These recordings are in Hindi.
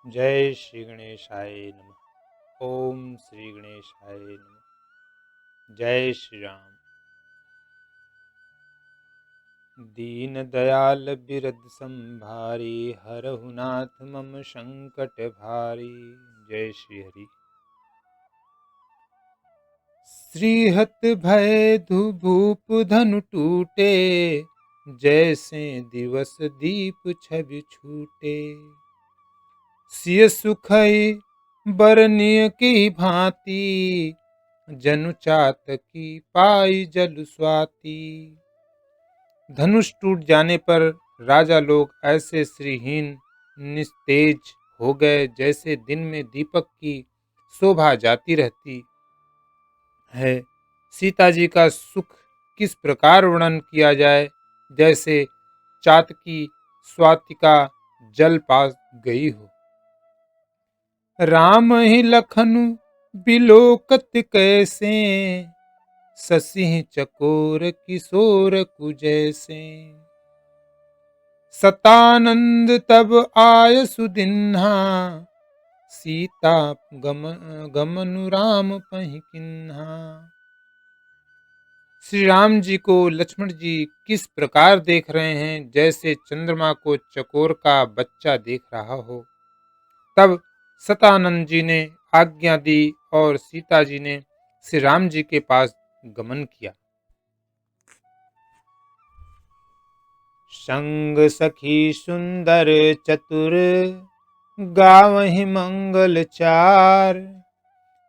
जय श्री गणेशाय नमः। ओम श्री गणेशाय नमः। जय श्री राम। दीन दयाल बिरद संभारी, हरहु नाथ मम संकट भारी। जय श्री हरि। श्रीहत भय भूप धनु टूटे, जैसे दिवस दीप छवि छूटे। सिय सुखई बरनिय की भांति, जनु चातकी पाई जल स्वाति। धनुष टूट जाने पर राजा लोग ऐसे श्रीहीन निस्तेज हो गए जैसे दिन में दीपक की शोभा जाती रहती है। सीता जी का सुख किस प्रकार वर्णन किया जाए, जैसे चातकी स्वातिका जल पास गई हो। राम ही लखनु बिलोकत कैसे, ससिह चकोर किशोर कुजैसे। सतानंद तब आय सुदिन्हा, सीता गमनु राम पहि किन्हा। श्री राम जी को लक्ष्मण जी किस प्रकार देख रहे हैं, जैसे चंद्रमा को चकोर का बच्चा देख रहा हो। तब सतानंद जी ने आज्ञा दी और सीता जी ने श्री राम जी के पास गमन किया। संग सखी सुंदर चतुर, गावहि मंगल चार।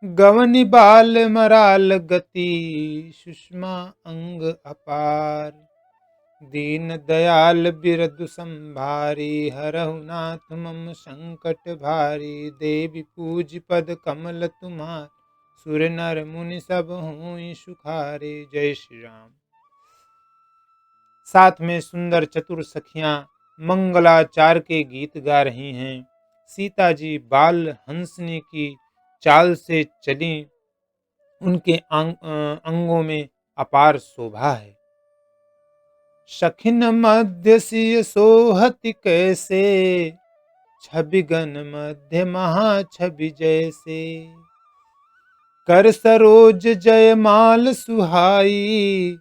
गवनि बाल मराल गति, सुषमा अंग अपार। दीन दयाल बिरदु संभारी, हरहु नाथ मम संकट भारी। देवी पूज पद कमल तुम्हार, सुर नर मुनि सब होई सुखारे। जय श्री राम। साथ में सुंदर चतुर सखियां मंगलाचार के गीत गा रही हैं। सीता जी बाल हंसने की चाल से चली, उनके अंगों में अपार शोभा है। सखिन मध्य सिय सोहति कैसे, छवि गन मध्य महा छवि जैसे। कर सरोज जयमाल सुहाई,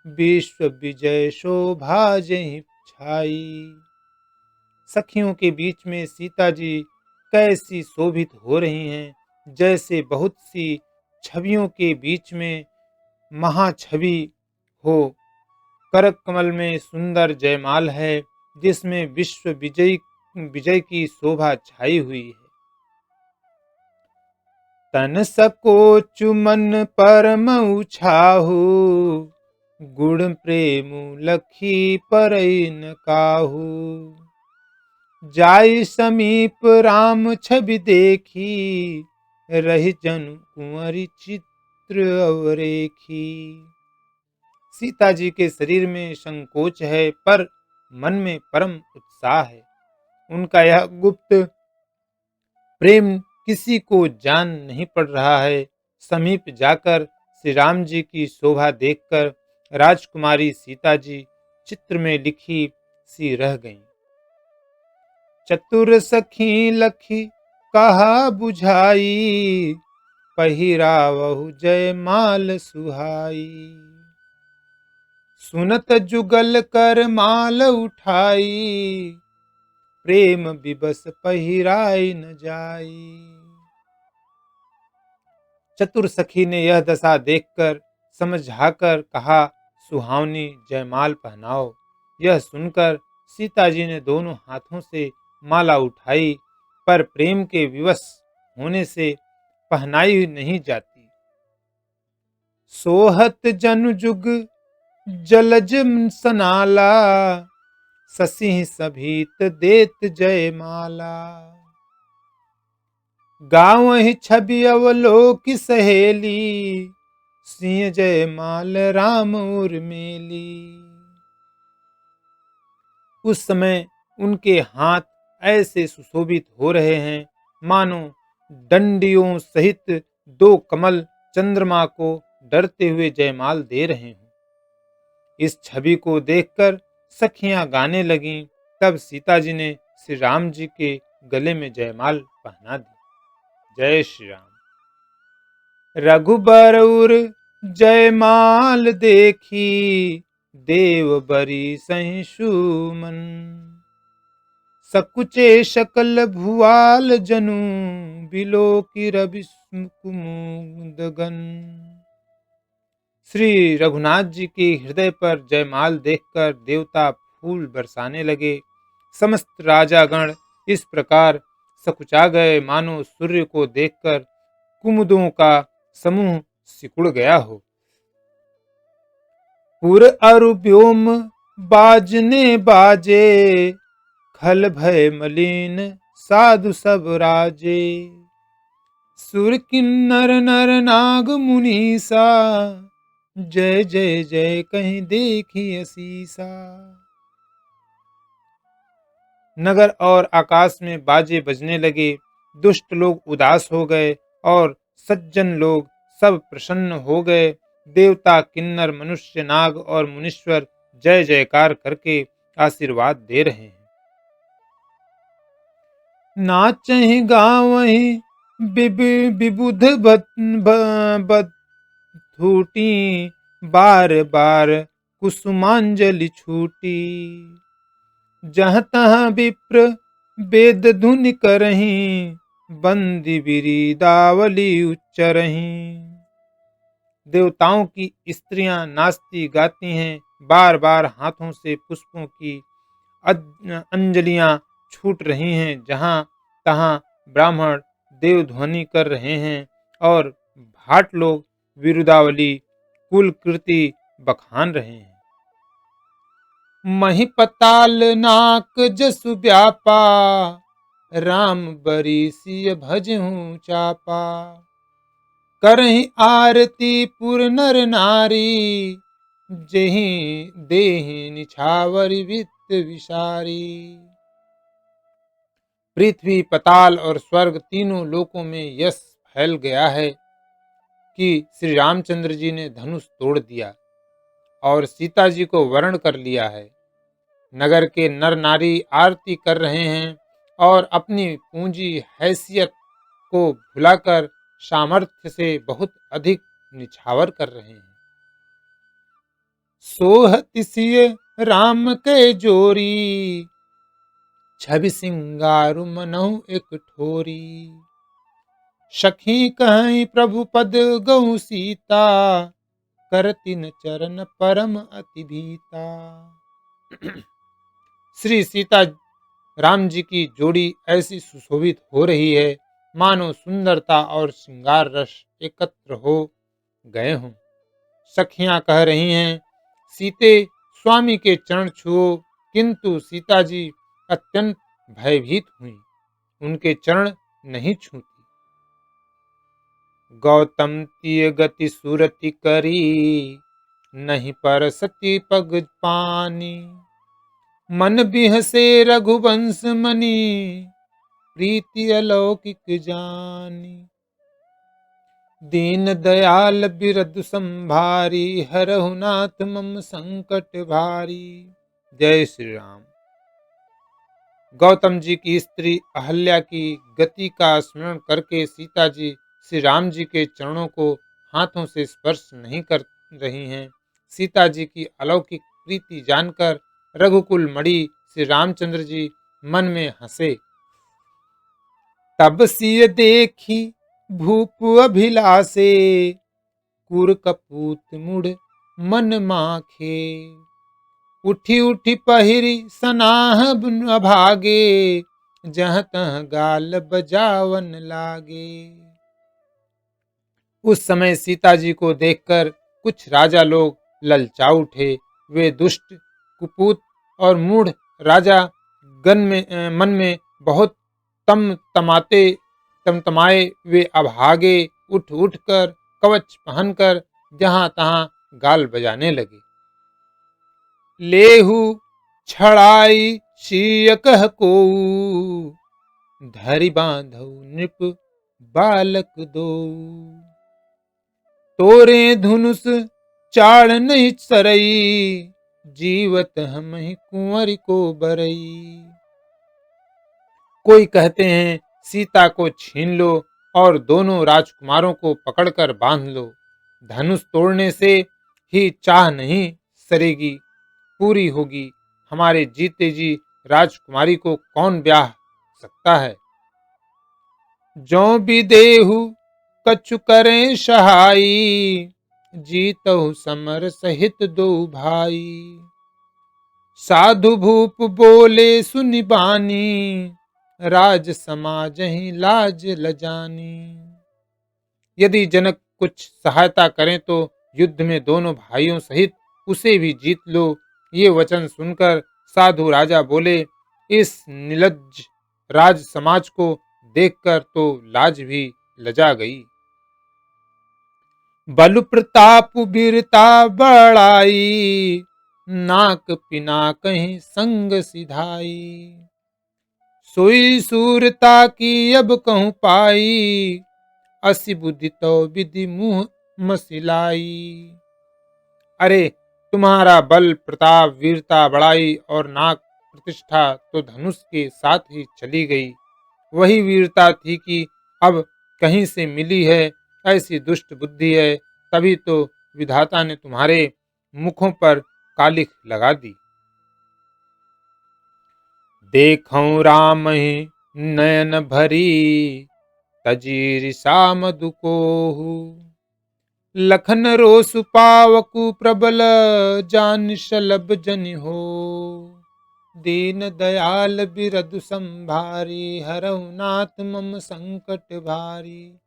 विश्व विजय शोभा जहि छाई। सखियों के बीच में सीता जी कैसी शोभित हो रही हैं, जैसे बहुत सी छवियों के बीच में महाछवि हो। कर कमल में सुंदर जयमाल है, जिसमें विश्व विजय की शोभा छाई हुई है। तन सकोचु मन परम उछाहु, गुण प्रेम लखी परई न काहू। जाई समीप राम छवि देखी, रही जनु कुंवरी चित्र अवरेखी। सीता जी के शरीर में संकोच है, पर मन में परम उत्साह है। उनका यह गुप्त प्रेम किसी को जान नहीं पड़ रहा है। समीप जाकर श्री राम जी की शोभा देखकर राजकुमारी सीता जी चित्र में लिखी सी रह गईं। चतुर सखी लखी कहा बुझाई, पहिरावहु जयमाल सुहाई। सुनत जुगल कर माल उठाई, प्रेम विबस पहिराई न जाई। चतुर सखी ने यह दशा देखकर समझाकर कहा, सुहावनी जयमाल पहनाओ। यह सुनकर सीता जी ने दोनों हाथों से माला उठाई, पर प्रेम के विवश होने से पहनाई नहीं जाती। सोहत जनु जुग जलज सनाला, ससिह सभीत देत जयमाला। गावहि छवि अवलोकि सहेली, सिंह जयमाल राम उर्मिली। उस समय उनके हाथ ऐसे सुशोभित हो रहे हैं, मानो डंडियों सहित दो कमल चंद्रमा को डरते हुए जयमाल दे रहे हों। इस छवि को देखकर सखियां गाने लगीं। तब सीता जी ने श्री राम जी के गले में जयमाल पहना दी। जय श्री राम। रघुबर उर जयमाल देखी, देव बरी सहि सुमन। सकुचे शकल भुआल जनु, बिलो की रवि कुमुदगन। श्री रघुनाथ जी के हृदय पर जयमाल देखकर देवता फूल बरसाने लगे। समस्त राजागण इस प्रकार सकुचा गए मानो सूर्य को देखकर कुमुदों का समूह सिकुड़ गया हो। पुर अरु व्योम बाजने बाजे, खल भय मलिन साधु सब राजे। सुर किन्नर नर नाग मुनीसा, जय जय जय कहीं देखी असीसा। नगर और आकाश में बाजे बजने लगे। दुष्ट लोग उदास हो गए और सज्जन लोग सब प्रसन्न हो गए। देवता किन्नर मनुष्य नाग और मुनीश्वर जय जयकार करके आशीर्वाद दे रहे हैं। नाचहि गावहि विबुध बथूटी, बार बार कुसुमांजलि छूटी। जहाँ तहाँ विप्र वेद धुनि करहीं, बंदी बिरीदावली उच्चरहीं। देवताओं की स्त्रियां नाचती गाती हैं, बार बार हाथों से पुष्पों की अंजलियां छूट रही हैं। जहां तहां ब्राह्मण देव ध्वनि कर रहे हैं और भाट लोग विरुदावली कुल कृति बखान रहे हैं। महिपताल नाक जसु व्यापा, राम बरीसिय भजहूँ चापा। करहि आरती पुर नर नारी, जेहि देहि निछावरि वित्त विसारी। पृथ्वी पताल और स्वर्ग तीनों लोकों में यश फैल गया है कि श्री रामचंद्र जी ने धनुष तोड़ दिया और सीता जी को वरण कर लिया है। नगर के नर नारी आरती कर रहे हैं और अपनी पूंजी हैसियत को भुलाकर सामर्थ्य से बहुत अधिक निछावर कर रहे हैं। सोहतिसिय राम के जोरी, छवि सिंगारु मनहु एक ठोरी। सखी कहीं प्रभु पद गौ सीता, करति न चरण परम अति भीता। श्री सीता राम जी की जोड़ी ऐसी सुशोभित हो रही है मानो सुंदरता और श्रृंगार रस एकत्र हो गए हों। सखियां कह रही हैं, सीते स्वामी के चरण छुओ, किंतु सीता जी अत्यंत भयभीत हुई, उनके चरण नहीं छूती। गौतम तिय गति सुरति करी, नहीं पर सती पग पानी। मन बिहसे रघुवंश मनी, प्रीति अलौकिक जानी। दीन दयाल बिरदु संभारी, हरहु नाथ मम संकट भारी। जय श्री राम। गौतम जी की स्त्री अहल्या की गति का स्मरण करके सीता जी श्री राम जी के चरणों को हाथों से स्पर्श नहीं कर रही हैं। सीता जी की अलौकिक प्रीति जानकर रघुकुल मणि श्री रामचंद्र जी मन में हंसे। तब सिय देखी भूप अभिलाषे, कुर कपूत मुड़ मन माखे। उठी उठी पहिरी सनाह अभागे, जहाँ तहाँ गाल बजावन लागे। उस समय सीता जी को देखकर कुछ राजा लोग ललचा उठे। वे दुष्ट कुपूत और मूढ़ राजा मन में बहुत तमतमाए वे अभागे उठ उठ कर कवच पहनकर जहां तहां गाल बजाने लगे। लेहु छड़ाई शीय कह को, धरि बांधउ नृप बालक दो। तोरे धनुष चाड़ नहीं सरई, जीवत हम ही कुंवर को बरई। कोई कहते हैं सीता को छीन लो और दोनों राजकुमारों को पकड़कर बांध लो। धनुष तोड़ने से ही चाह नहीं सरेगी, पूरी होगी। हमारे जीते जी राजकुमारी को कौन ब्याह सकता है। जो भी देहु कछु करें सहाई, जीतहु समर सहित दो भाई। साधु भूप बोले सुनि बानी, राज समाज ही लाज लजानी। यदि जनक कुछ सहायता करें तो युद्ध में दोनों भाइयों सहित उसे भी जीत लो। ये वचन सुनकर साधु राजा बोले, इस निर्लज्ज राज समाज को देखकर तो लाज भी लजा गई। बल प्रताप वीरता बढ़ाई, नाक पिना कहीं संग सिधाई। सोई सूरता की अब कहूँ पाई, असी बुद्धि तो विधि मुँह मसिलाई। अरे तुम्हारा बल प्रताप वीरता बड़ाई और नाक प्रतिष्ठा तो धनुष के साथ ही चली गई। वही वीरता थी कि अब कहीं से मिली है। ऐसी दुष्ट बुद्धि है, तभी तो विधाता ने तुम्हारे मुखों पर कालिख लगा दी। देखऊं राम ही नयन भरी, तजी रिसा मधु कोहू। लखन रोसु पावकु प्रबल, जान शलभ जनि हो। दीन दयाल बिरदु संभारी, हरहु नाथ मम संकट भारी।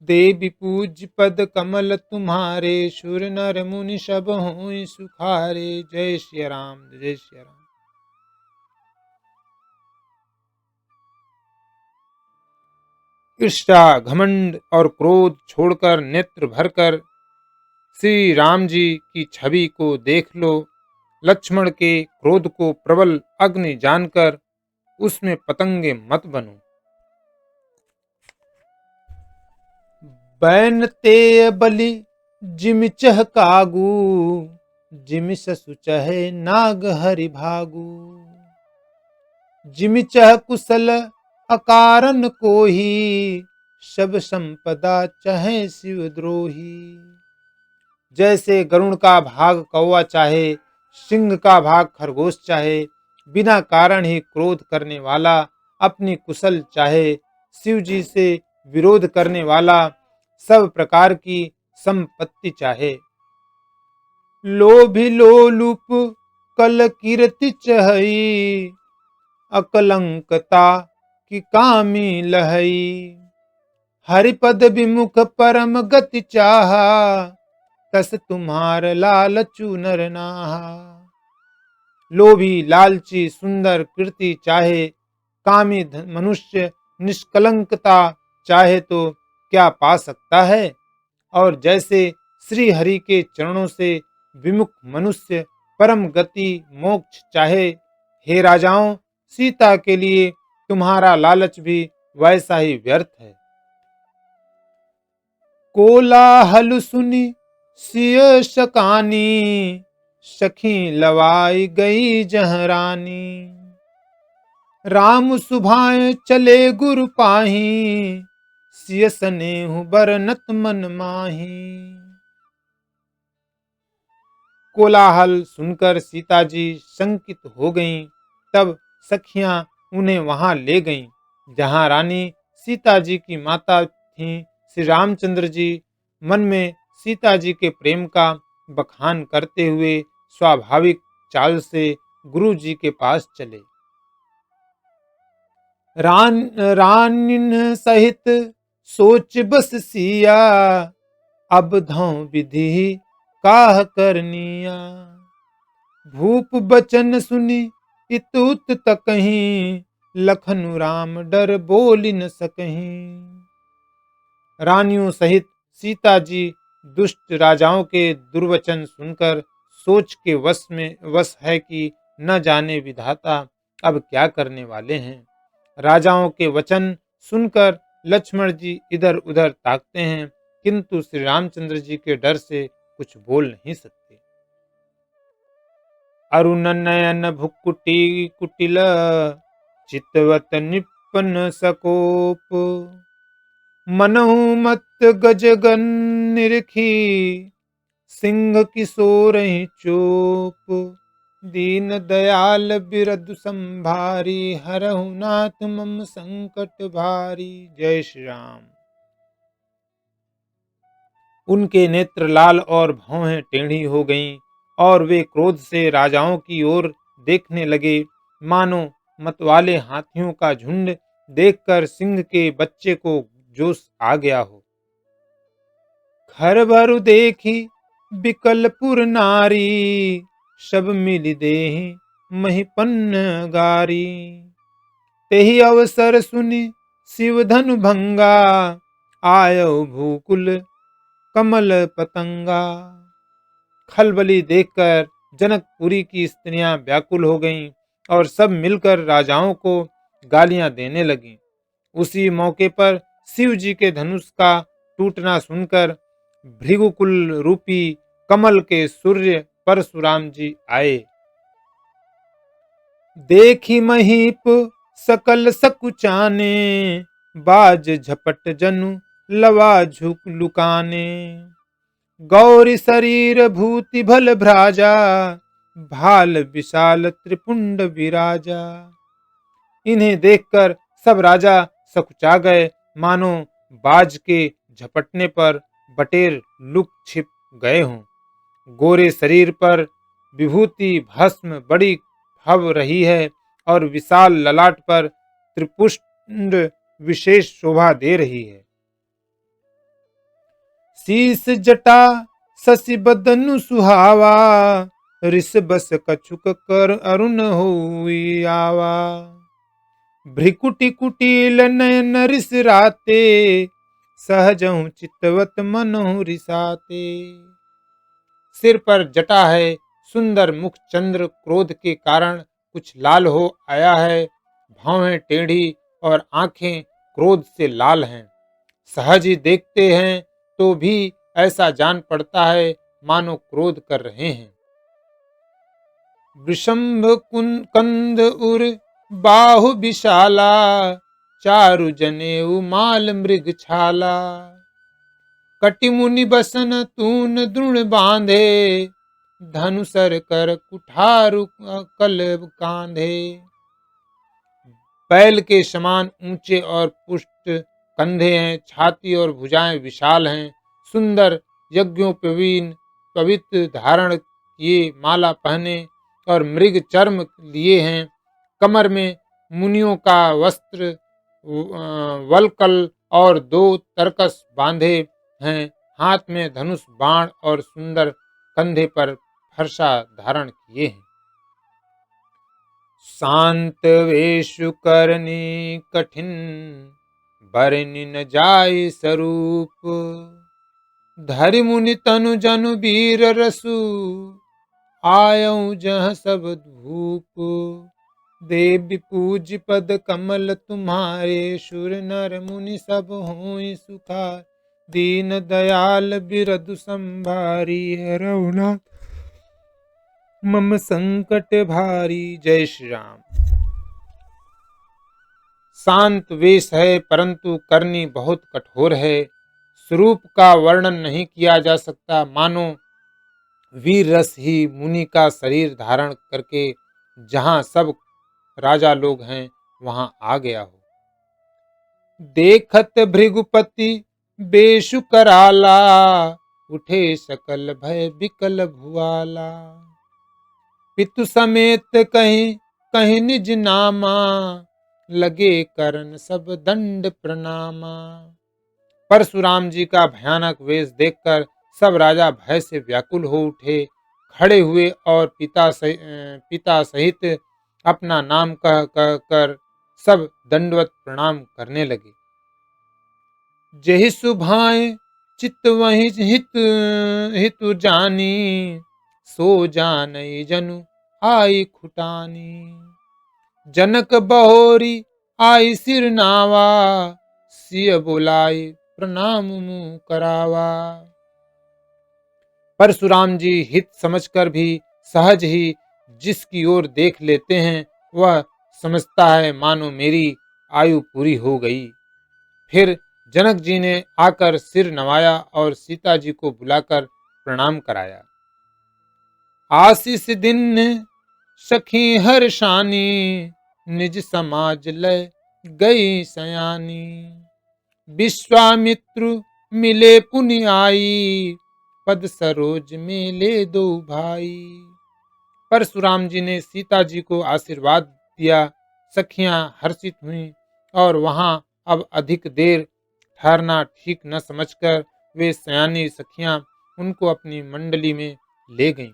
देवी पूज्य पद कमल तुम्हारे, सुर नर मुनि सब होई सुखारे। जय श्री राम, जय श्री राम। ईर्ष्या घमंड और क्रोध छोड़कर नेत्र भरकर श्री राम जी की छवि को देख लो। लक्ष्मण के क्रोध को प्रबल अग्नि जानकर उसमें पतंगे मत बनो। बैन ते बलि जिमि चह कागू, जिमि ससु चहे नाग हरि भागू। जिमि चह कुशल अकारन कोही, सब संपदा चहे शिव द्रोही। जैसे गरुण का भाग कौवा चाहे, सिंह का भाग खरगोश चाहे, बिना कारण ही क्रोध करने वाला अपनी कुशल चाहे, शिव जी से विरोध करने वाला सब प्रकार की संपत्ति चाहे। लोभी लोलुप कल कीर्ति चहई, अकलंकता की कामी लहई। हरिपद विमुख परम गति चाहा, कस तुम्हार लालचू नर नाहा। लोभी लालची सुंदर कीर्ति चाहे, कामी मनुष्य निष्कलंकता चाहे तो क्या पा सकता है। और जैसे श्री हरि के चरणों से विमुख मनुष्य परम गति मोक्ष चाहे, हे राजाओं, सीता के लिए तुम्हारा लालच भी वैसा ही व्यर्थ है। कोलाहल सुनी सिय शकानी, सखी लवाई गई जहरानी। राम सुभाए चले गुरु पाही, सिय सनेहु बरनत मन माही। कोलाहल सुनकर सीता जी शंकित हो गईं। तब सखियां उन्हें वहां ले गईं जहां रानी सीता जी की माता थीं। श्री रामचंद्र जी मन में सीता जी के प्रेम का बखान करते हुए स्वाभाविक चाल से गुरु जी के पास चले। रानिन सहित सोच बस सिया, अब धौ विधि काह करनिया। भूप बचन सुनी इतुत तकहीं, लखनु राम डर बोल न सकहीं। रानियों सहित सीता जी दुष्ट राजाओं के दुर्वचन सुनकर सोच के वश है कि न जाने विधाता अब क्या करने वाले हैं। राजाओं के वचन सुनकर लक्ष्मण जी इधर उधर ताकते हैं, किंतु श्री रामचंद्र जी के डर से कुछ बोल नहीं सकते। अरुण नयन भुकुटी कुटिल, चितवत न सकोप। मनहु मत गजगन निरखी, सिंह किशोरहि चोप। दीन दयाल बिरदु संभारी, हरहु नाथ मम संकट भारी। जय श्री राम। उनके नेत्र लाल और भौहें टेढ़ी हो गईं और वे क्रोध से राजाओं की ओर देखने लगे, मानो मतवाले हाथियों का झुंड देखकर सिंह के बच्चे को जोश आ गया हो। खर भरु देखी बिकलपुर नारी, सब मिल देहि महिपन्न गारी। तेहि अवसर सुनि शिव धनु भंगा, आयो भूकुल कमल पतंगा। खलबली देखकर जनकपुरी की स्त्रियां व्याकुल हो गईं और सब मिलकर राजाओं को गालियां देने लगीं। उसी मौके पर शिव जी के धनुष का टूटना सुनकर भृगुकुल रूपी कमल के सूर्य परशुराम जी आए। देखी महीप सकल सकुचाने, बाज झपट जनु लवा झुक लुकाने। गौरी शरीर भूति भल भ्राजा, भाल विशाल त्रिपुंड विराजा। इन्हें देखकर सब राजा सकुचा गए, मानो बाज के झपटने पर बटेर लुक छिप गए हों। गोरे शरीर पर विभूति भस्म बड़ी फब रही है और विशाल ललाट पर त्रिपुंड विशेष शोभा दे रही है। शीस जटा शशि बदनु सुहावा, ऋष बस कछुक कर अरुण होई आवा। भ्रिकुटी कुटिल नयन रिस राते, सहजहु चितवत मनहु रिसाते। सिर पर जटा है, सुंदर मुख चंद्र क्रोध के कारण कुछ लाल हो आया है, भौहें टेढ़ी और आंखें क्रोध से लाल हैं। सहज ही देखते हैं तो भी ऐसा जान पड़ता है मानो क्रोध कर रहे हैं। वृषंभ कंद उर बाहु विशाला, चारु जनेऊ माल मृग छाला। कटिमुनि बसन तून द्रुण बांधे, धनुसर कर कुठारु कल कांधे। बैल के समान ऊंचे और पुष्ट कंधे हैं, छाती और भुजाएं विशाल हैं। सुंदर यज्ञोपवीन पवित्र धारण किए, माला पहने और मृग चर्म लिए हैं। कमर में मुनियों का वस्त्र वलकल और 2 तरकस बांधे हैं। हाथ में धनुष बाण और सुंदर कंधे पर फरसा धारण किए हैं। शांत वेशु करनी कठिन, बरनि न जाय स्वरूप। धरि मुनि तनु जनु वीर रसु, आयऊ जह सब धूप। देवी पूज पद कमल तुम्हारे, सुर नर मुनि सब होई सुखार। दीन दयाल बिरदु संभारी, हरहु नाथ मम संकट भारी। जय श्री राम। शांत वेश है परंतु करनी बहुत कठोर है। स्वरूप का वर्णन नहीं किया जा सकता, मानो वीर रस ही मुनि का शरीर धारण करके जहां सब राजा लोग हैं वहां आ गया हो। देखत भृगुपति बेशु कराला, उठे सकल भय बिकल भुआला। पितु समेत कहीं कहीं निज नामा, लगे करन सब दंड प्रणामा। परशुराम जी का भयानक वेश देखकर सब राजा भय से व्याकुल हो उठे, खड़े हुए और पिता सहित अपना नाम कह कर सब दंडवत प्रणाम करने लगे। जेहि सुभाए चित्त वही हितु जानी, सो जानई जनु आई खुटानी। जनक बहोरी आई सिर नावा, सिय बुलाई प्रणाम मुँह करावा। परशुराम जी हित समझकर भी सहज ही जिसकी ओर देख लेते हैं वह समझता है मानो मेरी आयु पूरी हो गई। फिर जनक जी ने आकर सिर नवाया और सीता जी को बुलाकर प्रणाम कराया। आशीष दिन सखी हर्षानी, निज समाज लय गई सयानी। विश्वामित्र मिले पुनि आई, पद सरोज में ले दो भाई। परशुराम जी ने सीता जी को आशीर्वाद दिया। सखियां हर्षित हुईं और वहां अब अधिक देर ठहरना ठीक न समझकर वे सयानी सखियां उनको अपनी मंडली में ले गईं।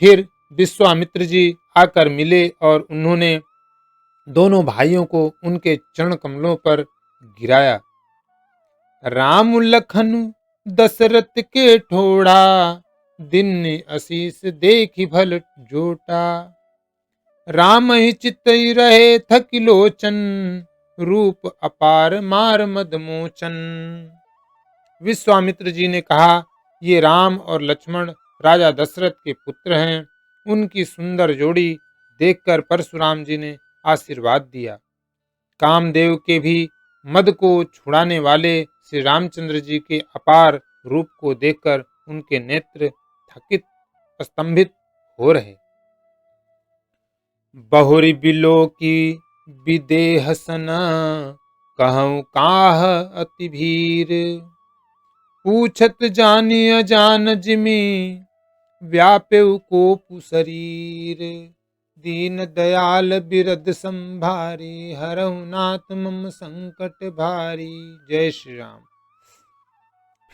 फिर विश्वामित्र जी आकर मिले और उन्होंने दोनों भाइयों को उनके चरण कमलों पर गिराया। राम लखन दशरथ के ठोड़ा, दिन आशीष देखी भल जोटा। राम ही चितई रहे थकी लोचन, रूप अपार मार मद मोचन। विश्वामित्र जी ने कहा, ये राम और लक्ष्मण राजा दशरथ के पुत्र हैं। उनकी सुंदर जोड़ी देखकर परशुराम जी ने आशीर्वाद दिया। कामदेव के भी मद को छुड़ाने वाले श्री रामचंद्र जी के अपार रूप को देखकर उनके नेत्र थकित स्तंभित हो रहे। बहुरी बिलो की विदेह सना, कहूँ काह अति भीर। पूछत जानी अजान जिमी, व्यापेउ कोपु शरीर। दीन दयाल बिरद संभारी, हरहु नाथ मम संकट भारी। जय श्री राम।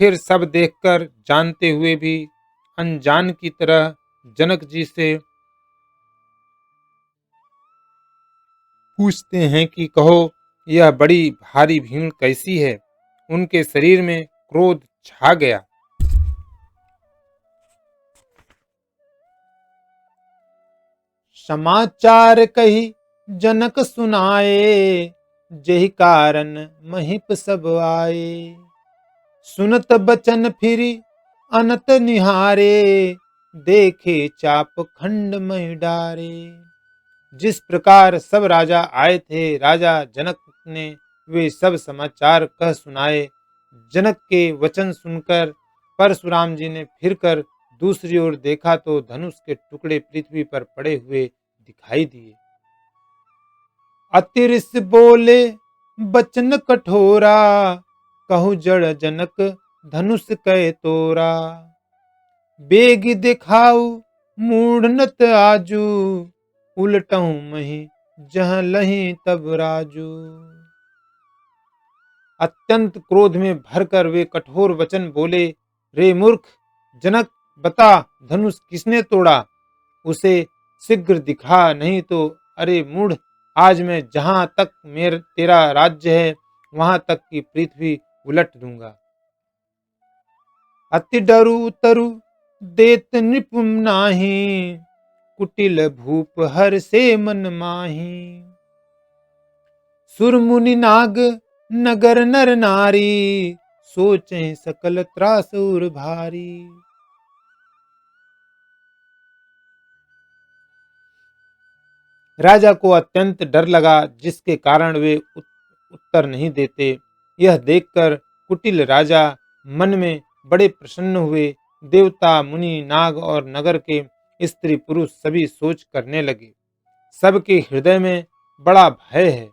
फिर सब देखकर जानते हुए भी अनजान की तरह जनक जी से पूछते हैं कि कहो, यह बड़ी भारी भीड़ कैसी है। उनके शरीर में क्रोध छा गया। समाचार कही जनक सुनाए, जहि कारण महिप सब आए। सुनत बचन फिरी अनत निहारे, देखे चाप खंड महि डारे। जिस प्रकार सब राजा आए थे, राजा जनक ने वे सब समाचार कह सुनाए। जनक के वचन सुनकर परशुराम जी ने फिरकर दूसरी ओर देखा तो धनुष के टुकड़े पृथ्वी पर पड़े हुए दिखाई दिए। अतिरिस बोले बचन कठोरा, कहु जड़ जनक धनुष कै तोरा। बेग दिखाऊ मूढ़नत आजू, उलटहूं मही जह लही तब राजू। अत्यंत क्रोध में भरकर वे कठोर वचन बोले, रे मूर्ख जनक, बता धनुष किसने तोड़ा, उसे शीघ्र दिखा, नहीं तो अरे मूढ़, आज मैं जहां तक तेरा राज्य है वहां तक की पृथ्वी उलट दूंगा। अति डरू तरु देत निपुम नाही, कुटिल भूप हर से मन माही। सुर मुनि नाग नगर नर नारी, सोचे सकल त्रास उर भारी। राजा को अत्यंत डर लगा, जिसके कारण वे उत्तर नहीं देते। यह देखकर कुटिल राजा मन में बड़े प्रसन्न हुए। देवता मुनि नाग और नगर के स्त्री पुरुष सभी सोच करने लगे, सबके हृदय में बड़ा भय है।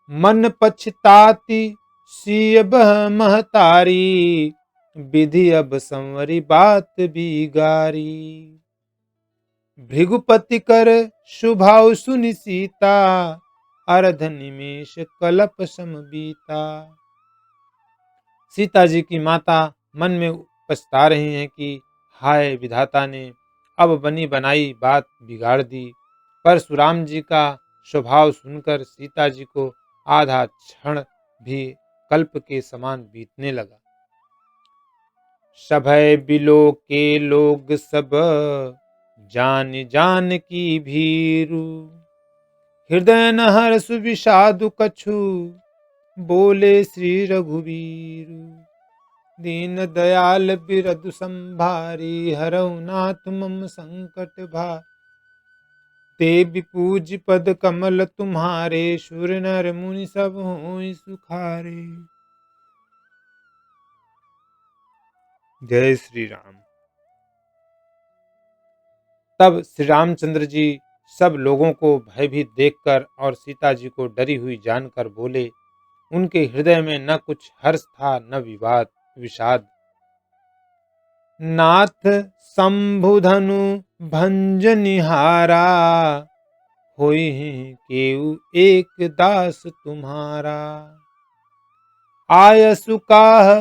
मन पछताती सिय बह महतारी, विधि अब संवरी बात बिगारी। भृगुपति कर शुभाउ सुनि सीता, अर्ध निमेष कलप सम बीता। सीता जी की माता मन में पछता रही हैं कि हाय विधाता ने अब बनी बनाई बात बिगाड़ दी। परशुराम जी का स्वभाव सुनकर सीता जी को आधा क्षण भी कल्प के समान बीतने लगा। सभय बिलो के लोग सब, जान जान की भीरु। हृदय न हर्ष विषादु कछु, बोले श्री रघुवीर। दीन दयाल बिरदु संभारी, हरऊ नाथ मम संकट भार। देवी पूज पद कमल तुम्हारे, सुर नर मुनि सब होय सुखारे। जय श्री राम। तब श्री रामचंद्र जी सब लोगों को भयभीत देखकर और सीता जी को डरी हुई जानकर बोले। उनके हृदय में न कुछ हर्ष था न विषाद। नाथ शंभुधनु भंजनिहारा, होई केउ एक दास तुम्हारा। आयसु काह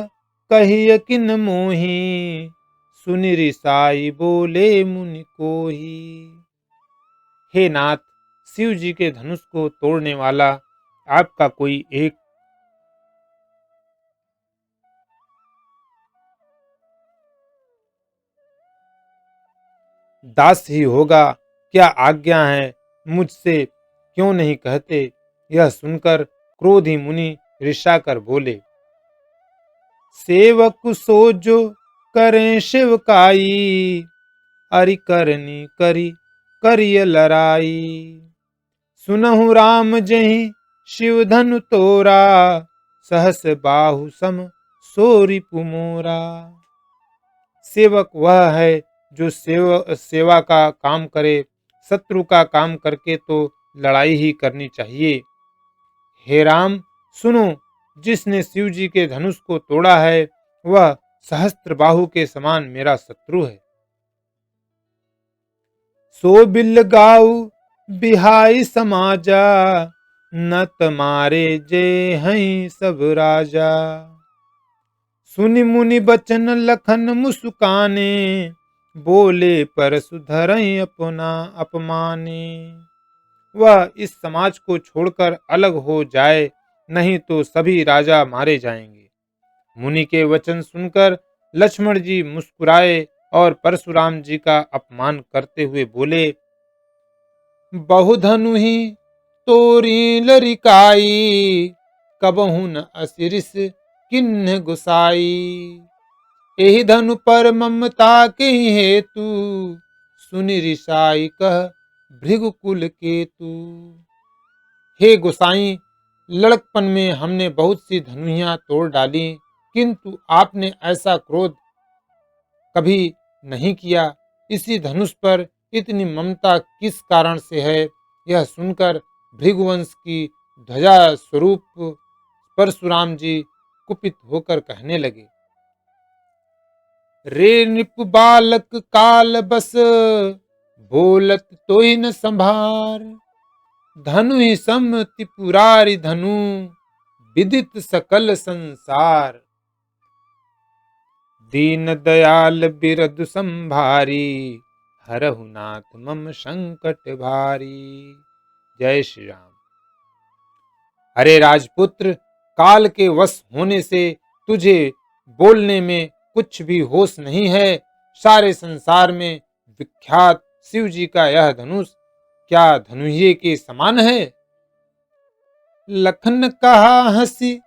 कहिय किन मोही, सुनि रिसाई बोले मुनि कोही। हे नाथ, शिव जी के धनुष को तोड़ने वाला आपका कोई एक दास ही होगा। क्या आज्ञा है, मुझसे क्यों नहीं कहते। यह सुनकर क्रोधी मुनि ऋषा बोले। सेवक सोजो करें शिवकाई, अरि करनी करी करिय लराई। सुनहु राम जहि शिव धनु तोरा, सहस बाहु सम सोरी पुमोरा। सेवक वह है जो सेवा का काम करे, शत्रु का काम करके तो लड़ाई ही करनी चाहिए। हे राम, सुनो, जिसने शिव जी के धनुष को तोड़ा है वह सहस्त्र बाहु के समान मेरा शत्रु है। सो बिल गाऊ बिहाई समाजा, न तमारे जय हैं सब राजा। सुनि मुनि बचन लखन मुस्काने, बोले परसु धरई अपना अपमाने। वह इस समाज को छोड़कर अलग हो जाए, नहीं तो सभी राजा मारे जाएंगे। मुनि के वचन सुनकर लक्ष्मण जी मुस्कुराए और परशुराम जी का अपमान करते हुए बोले। बहुधनु ही तोरी लरिकाई, कबहु न असिरिस किन्ह गुसाई। एहि धनु पर ममता के हेतु, सुनि रिसाई कह भृगुकुल केतु। हे गोसाई, लड़कपन में हमने बहुत सी धनुहियां तोड़ डाली, किंतु आपने ऐसा क्रोध कभी नहीं किया। इसी धनुष पर इतनी ममता किस कारण से है। यह सुनकर भृगुवंश की ध्वजा स्वरूप परशुराम जी कुपित होकर कहने लगे। रे नृप बालक काल बस, बोलत तोहि न संभार। धनु ही सम त्रिपुरारि धनु, विदित सकल संसार। दीन दयाल बिरदु संभारी, हरहु नाथ मम संकट भारी। जय श्री राम। अरे राजपुत्र, काल के वश होने से तुझे बोलने में कुछ भी होश नहीं है। सारे संसार में विख्यात शिव जी का यह धनुष क्या धनुये के समान है। लखन कहा हंसी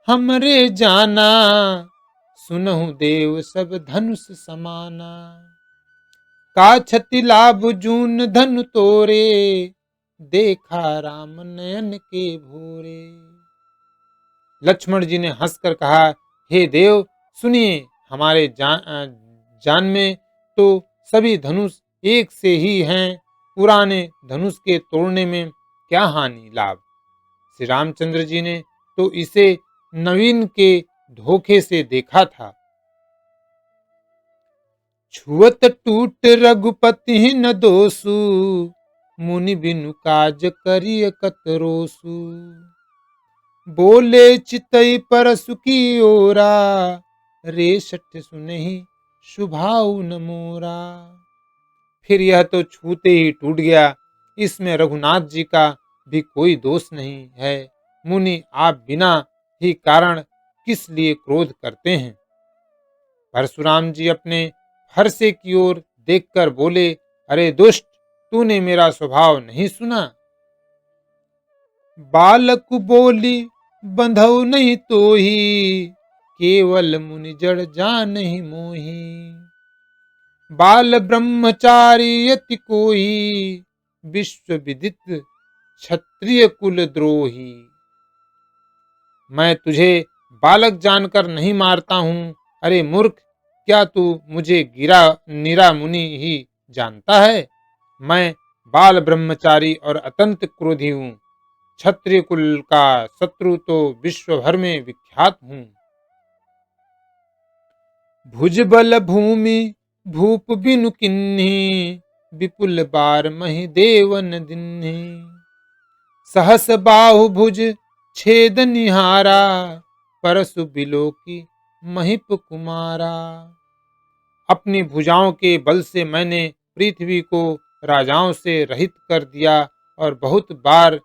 हमरे जाना, सुनहु देव सब धनुष समाना। का क्षति लाभ जून धनु तोरे, देखा राम नयन के भोरे। लक्ष्मण जी ने हंसकर कहा, हे देव सुनिए, हमारे जान में तो सभी धनुष एक से ही हैं। पुराने धनुष के तोड़ने में क्या हानि लाभ। श्री रामचंद्र जी ने तो इसे नवीन के धोखे से देखा था। छुअत टूट रघुपति न दोषु, मुनि बिनु काज करिय कतरोसु। बोले चितई परसु की ओरा, रे सठ सुनहि शुभाऊ न मोरा। फिर यह तो छूते ही टूट गया, इसमें रघुनाथ जी का भी कोई दोष नहीं है। मुनि, आप बिना ही कारण किस लिए क्रोध करते हैं। परशुराम जी अपने फरसे की ओर देखकर बोले, अरे दुष्ट, तूने मेरा स्वभाव नहीं सुना। बालक बोली बंधौ नहीं तो ही, केवल मुनि जड़ जानहि मोहि। बाल ब्रह्मचारी यति कोई, विश्व विदित क्षत्रिय कुल द्रोही। मैं तुझे बालक जानकर नहीं मारता हूँ। अरे मूर्ख, क्या तू मुझे गिरा निरा मुनि ही जानता है? मैं बाल ब्रह्मचारी और अत्यंत क्रोधी हूँ। क्षत्रिय कुल का शत्रु तो विश्व भर में विख्यात हूँ। भुज बल भूमि भूप बिनु किन्ही, विपुल बार महि देवन दिन्ही। सहस बाहु भुज छेद निहारा, परसु बिलो की महिप कुमारा। अपनी भुजाओं के बल से मैंने पृथ्वी को राजाओं से रहित कर दिया और बहुत बार